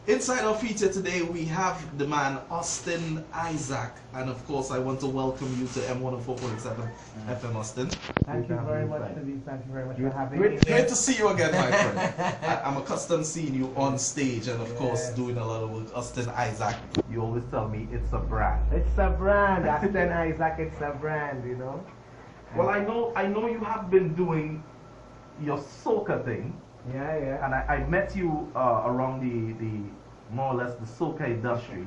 Inside our feature today, we have the man Austin Issac, and of course, I want to welcome you to M1047 FM Austin. Thank you very much, Philippe. Thank you very much for having me. Great to see you again, my friend. I'm accustomed seeing you on stage, and of course, doing a lot of work. Austin Issac, you always tell me it's a brand. It's a brand, Austin Issac. It's a brand, you know. Well, I know you have been doing your soca thing. Yeah. And I met you around the more or less the soca industry.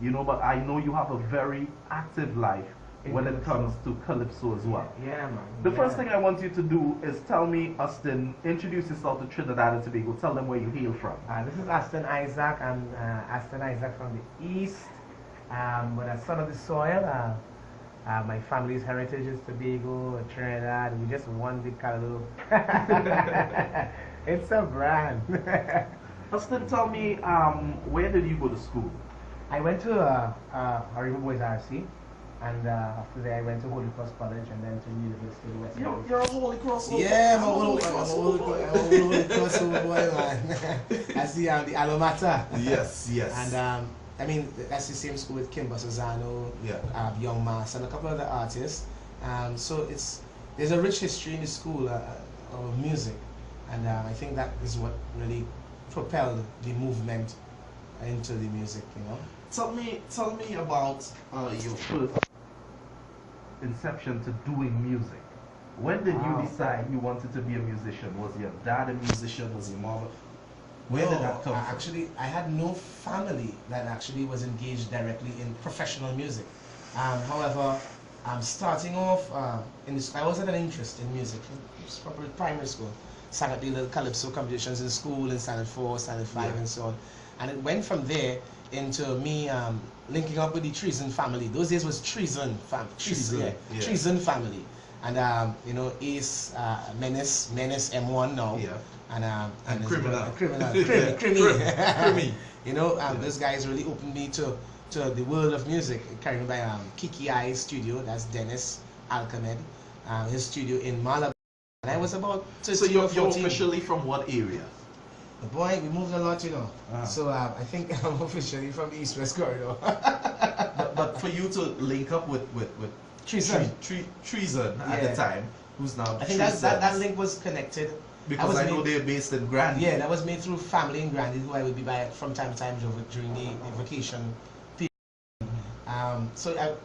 You know, but I know you have a very active life when it comes to Calypso as well. Yeah, man. The first thing I want you to do is tell me, Austin, introduce yourself to Trinidad and Tobago. Tell them where you hail from. This is Austin Issac. I'm Austin Issac from the East. But a son of the soil. My family's heritage is Tobago, Trinidad. We just one big Caldo. It's a brand. Austin, tell me, where did you go to school? I went to River Boys RC, and after that I went to Holy Cross College and then to the University of West Coast. You're a Holy Cross. Yeah, I'm a Holy Cross boy, man. That's the alma mater. Yes. And I mean, that's the same school with Kimber Susano, Young Mass, and a couple other artists. So there's a rich history in the school of music, and I think that is what really propelled the movement into the music, you know. Tell me about your first inception to doing music. When did you decide you wanted to be a musician? Was your dad a musician? Was your mom? Where did that come from? Actually, I had no family that actually was engaged directly in professional music. However, starting off, I always had an interest in music, probably primary school. Sang at the little Calypso competitions in school in Standard 4, Standard 5, and so on. And it went from there into me linking up with the Treason family. Those days was Treason Treason family. And you know, Ace, Menace M1 now. Yeah. And Criminal. Crimi. You know, those guys really opened me to the world of music, carried by Kiki I's studio, that's Dennis Alcamed, his studio in Malabar. And I was about 13 So you're or 14. officially from what area? Boy, we moved a lot, you know. So I think I'm officially from the East-West corridor. but for you to link up with Treason. Treason at the time, who's now I think that link was connected. Because I know they're based in Grandy. Yeah, that was made through family in Grandy, who I would be by from time to time during the vacation period. So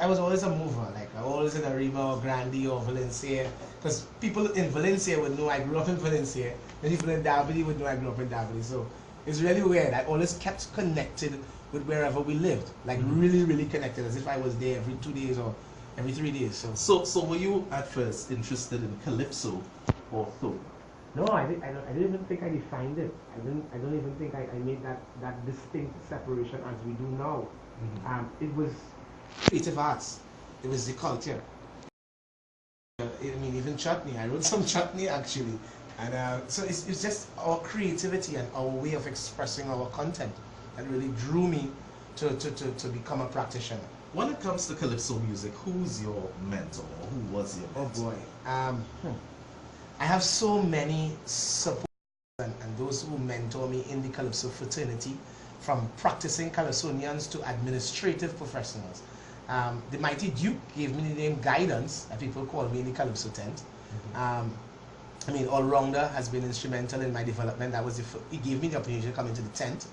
I was always a mover, like I was always in Arriba or Grandy or Valencia, because people in Valencia would know I grew up in Valencia, and people in Davide would know I grew up in Davide. So it's really weird. I always kept connected with wherever we lived, like really connected, as if I was there every 2 days or every 3 days. So were you at first interested in Calypso or soul? No, I didn't even think I defined it. I don't even think I made that distinct separation as we do now. It was creative arts. It was the culture. I mean, even chutney. I wrote some chutney actually, and so it's just our creativity and our way of expressing our content that really drew me to become a practitioner. When it comes to Calypso music, who's your mentor? Or who was your mentor? Oh boy. I have so many supporters and those who mentor me in the Calypso fraternity, from practicing Calypsonians to administrative professionals. The mighty Duke gave me the name Guidance, that people call me in the Calypso tent. I mean, All-Rounder has been instrumental in my development. He gave me the opportunity to come into the tent.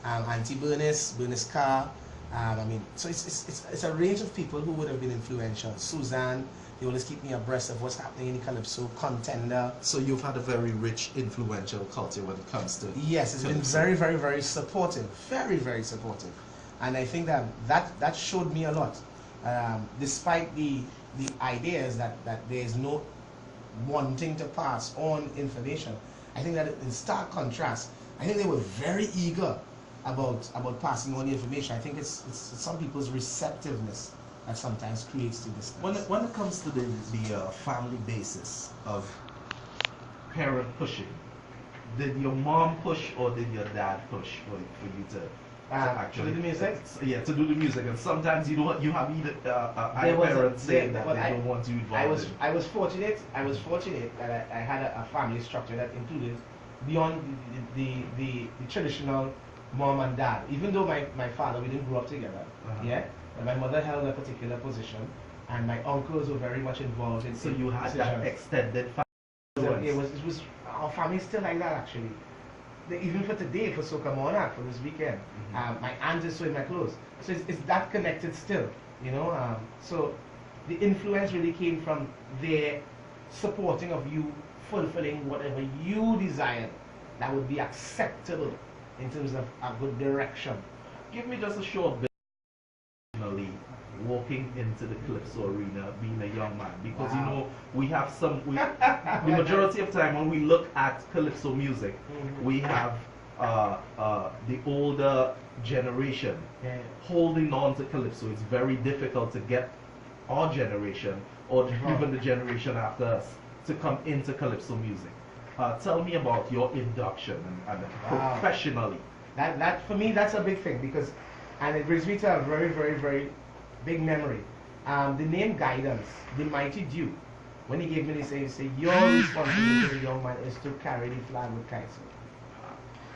Auntie Bernice Carr. I mean, so it's a range of people who would have been influential. Suzanne. They always keep me abreast of what's happening in the Calypso, Contender. So you've had a very rich, influential culture when it comes to yes, it's Calypso. been very supportive, very supportive, and I think that showed me a lot. Despite the ideas that there is no wanting to pass on information, I think that in stark contrast, I think they were very eager about passing on the information. I think it's some people's receptiveness that sometimes creates the distance. When it comes to the family basis of parent pushing, did your mom push or did your dad push for you to to do the music? Yeah, to do the music. And sometimes you have either parents saying that they don't want you involved. I was fortunate that I had a family structure that included beyond the traditional mom and dad. Even though my father, we didn't grow up together, yeah, but my mother held a particular position, and my uncles were very much involved in. So you had that extended family. It was our family still like that actually. Even for today, for Soca Monarch, for this weekend, my aunt is sewing my clothes. So it's that connected still, you know. So the influence really came from their supporting of you, fulfilling whatever you desired that would be acceptable in terms of a good direction. Give me just a short bit walking into the Calypso arena being a young man, because you know we have the majority of time when we look at Calypso music, we have the older generation holding on to Calypso. It's very difficult to get our generation or even the generation after us to come into Calypso music. Tell me about your induction and professionally. That for me, that's a big thing, because, and it brings me to a very, very, very big memory. The name Guidance, the mighty Duke, when he gave me this, he said, your responsibility as a young man is to carry the flag with kites.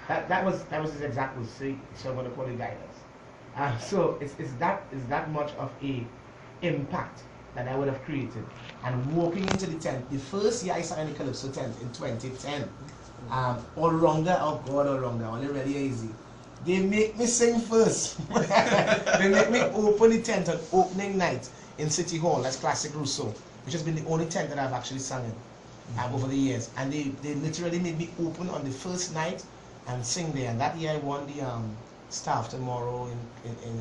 That was his exact words. So I'm going to call it Guidance. So it's that much of a impact that I would have created. And walking into the tent, the first year I sang in the Calypso tent in 2010, all rounder, oh God, all rounder, only really easy. They make me sing first. They make me open the tent on opening night in City Hall. That's Classic Rousseau, which has been the only tent that I've actually sung in over the years. And they literally made me open on the first night and sing there. And that year I won the Staff Tomorrow in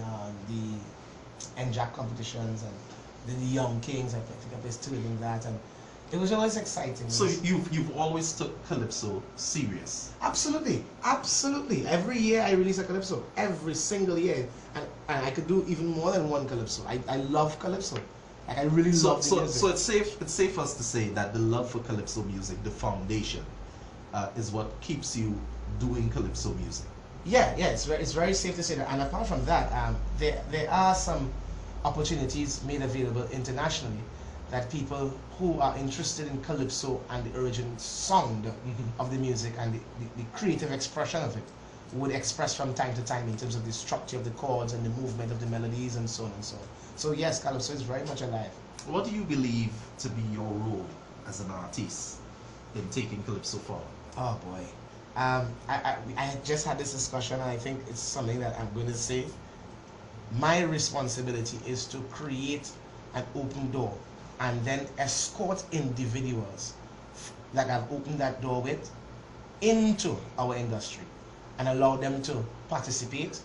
the NJAC competitions, and the Young Kings. I think I was still in that. And it was always exciting. So you've always took Calypso serious? Absolutely, absolutely. Every year I release a Calypso, every single year, and I could do even more than one Calypso. I love Calypso. Like, I really love the music. So it's safe for us to say that the love for Calypso music, the foundation, is what keeps you doing Calypso music. Yeah, it's very safe to say that. And apart from that, there are some opportunities made available internationally that people who are interested in Calypso and the original sound of the music and the creative expression of it would express from time to time in terms of the structure of the chords and the movement of the melodies and so on and so on. So yes, Calypso is very much alive. What do you believe to be your role as an artist in taking Calypso forward? Oh boy. I just had this discussion, and I think it's something that I'm going to say. My responsibility is to create an open door and then escort individuals that I've opened that door with into our industry and allow them to participate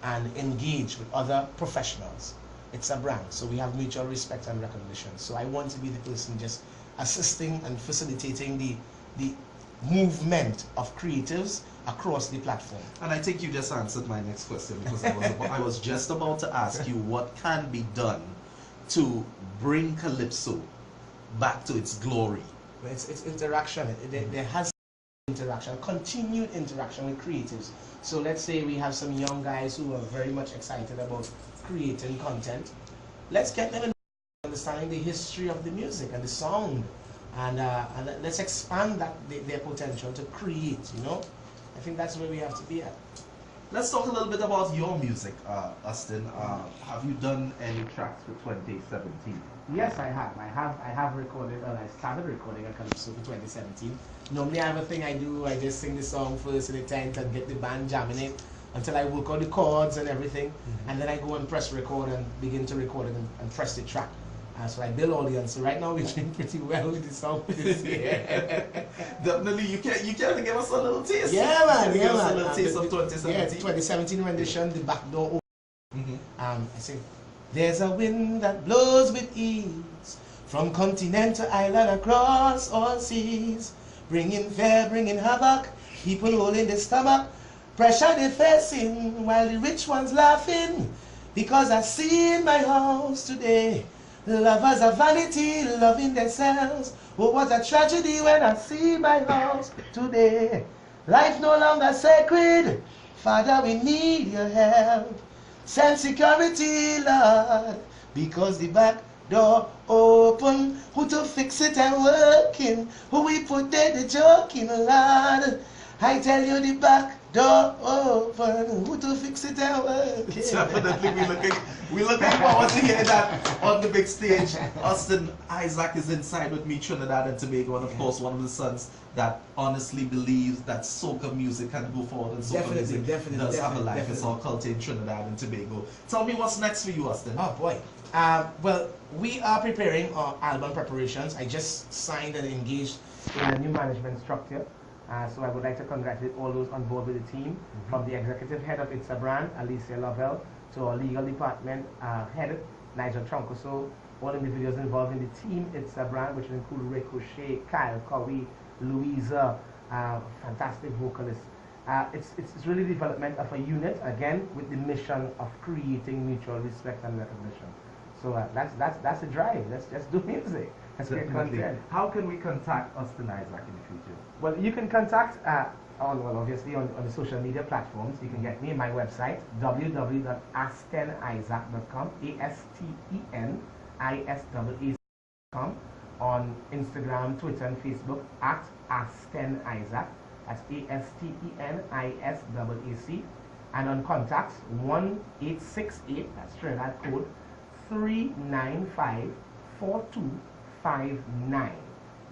and engage with other professionals. It's a brand, so we have mutual respect and recognition. So I want to be the person just assisting and facilitating the movement of creatives across the platform. And I think you just answered my next question, because I was just about to ask you what can be done to bring Calypso back to its glory. It's interaction. There has interaction, continued interaction with creatives. So let's say we have some young guys who are very much excited about creating content. Let's get them in understanding the history of the music and the sound, and let's expand their potential to create. You know, I think that's where we have to be at. Let's talk a little bit about your music, Austin. Have you done any tracks for 2017? Yes, I have. I have recorded, I started recording a Calypso for 2017. Normally I have a thing I do, I just sing the song first in the tent and get the band jamming it until I work out the chords and everything. And then I go and press record and begin to record it and press the track. So I build audience. So right now we're doing pretty well with the song for this year. Definitely, you can give us a little taste. Yeah, man. Give us a little taste of 2017. Yeah, 2017 rendition, the back door open. I say, there's a wind that blows with ease from continent to island across all seas, bringing fear, bringing havoc, people holding their stomach, pressure they facing while the rich ones laughing, because I see in my house today lovers of vanity, loving themselves. Oh, what a tragedy when I see my house today. Life no longer sacred, Father, we need your help. Send security, Lord, because the back door open. Who to fix it and working? Who we put there the joking, Lord? I tell you the back door open. Who to fix it and working? Definitely, we looking forward to hear that on the big stage. Austin Issac is inside with me, Trinidad and Tobago, and of course one of the sons that honestly believes that soca music can go forward, and soca music does have a life. It's our culture in Trinidad and Tobago. Tell me what's next for you, Austin. Oh boy. Well, we are preparing our album preparations. I just signed and engaged in a new management structure. So I would like to congratulate all those on board with the team, from the executive head of It's a Brand, Alicia Lovell, to our legal department head, Nigel Troncoso, all individuals involved in the team It's a Brand, which include Ricochet, Kyle Cowie, Louisa, fantastic vocalists. It's really development of a unit, again, with the mission of creating mutual respect and recognition. So that's a drive. Let's just do music. Let's get content. How can we contact Austin Issac in the future? Well, you can contact obviously on the social media platforms. You can get me my website, www.astenisaac.com, ASTENISAAC.com, on Instagram, Twitter, and Facebook at Austin Issac. That's ASTENISAAC. And on contacts 1868, that's Trinidad code 395 4259.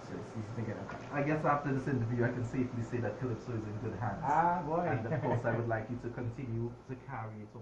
So it's easy to get in contact. I guess after this interview, I can safely say that Calypso is in good hands. Ah, boy. And of course, I would like you to continue to carry it on.